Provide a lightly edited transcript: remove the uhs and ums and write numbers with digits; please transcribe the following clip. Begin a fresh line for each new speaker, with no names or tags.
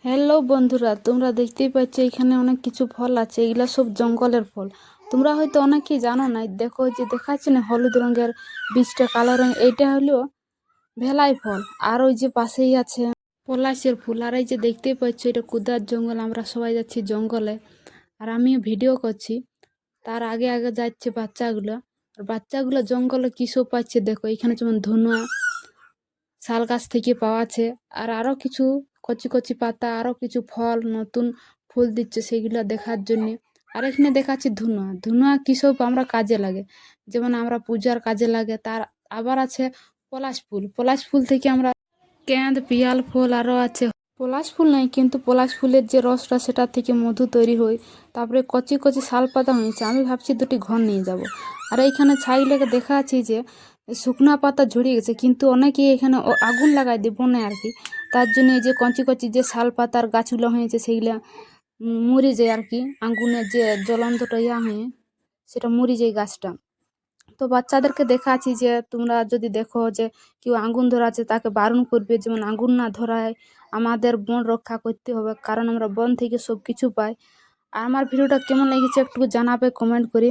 Hello বন্ধুরা, তোমরা দেখতেই পাচ্ছ এখানে অনেক কিছু ফল আছে। এগুলা সব জঙ্গলের ফল। তোমরা হয়তো অনেকেই জানো না। দেখো ওই যে দেখাচ্ছে না হলুদ রঙের, বীজটা কালো রঙ, এইটা হলো ভেলাই ফল। আর ওই যে পাশেই আছে পলাশের ফুল। আর এই যে দেখতেই পাচ্ছ এটা কুদার জঙ্গল, আমরা সবাই যাচ্ছি জঙ্গলে। আর আমিও ভিডিও করছি। তার আগে আগে যাচ্ছে বাচ্চাগুলো। আর বাচ্চাগুলো জঙ্গলে কি সব পাচ্ছে দেখো। এখানে যেমন ধনুয়া শাল গাছ থেকে পাওয়াছে। আর আরো কিছু কচি কচি পাতা, আরো কিছু ফল, নতুন ফুল দিচ্ছে সেগুলো দেখার জন্য। আর এখানে দেখাচ্ছি ধুনুয়া। ধুনুয়া কি সব আমরা কাজে লাগে, যেমন আমরা পূজার কাজে লাগে। তার আবার আছে পলাশ ফুল। পলাশ ফুল থেকে আমরা কেঁদ, পিয়াল ফুল, আরো আছে পলাশ ফুল নাই, কিন্তু পলাশ ফুলের যে রসটা সেটা থেকে মধু তৈরি হয়। তারপরে কচি কচি শাল পাতা হয়েছে, আমি ভাবছি দুটি ঘর নিয়ে যাব। আর এইখানে ছাই লেগে দেখা আছে যে শুকনা পাতা ঝরিয়ে গেছে, কিন্তু অনেকেই এখানে আগুন লাগাই দিয়ে বনে আর কি। তার জন্য এই যে কচি কচি যে শাল পাতার গাছগুলো হয়েছে সেইগুলা মরে যায় আর কি। আগুনের যে জ্বলন্তটা হয়ে সেটা মরে যায় গাছটা। তো বাচ্চাদেরকে দেখাচ্ছি যে তোমরা যদি দেখো যে কেউ আগুন ধরাচ্ছে তাকে বারণ করবে, যেমন আগুন না ধরায়। আমাদের বন রক্ষা করতে হবে, কারণ আমরা বন থেকে সব কিছু পাই। আর আমার ভিডিওটা কেমন লেগেছে একটু জানাবে কমেন্ট করে।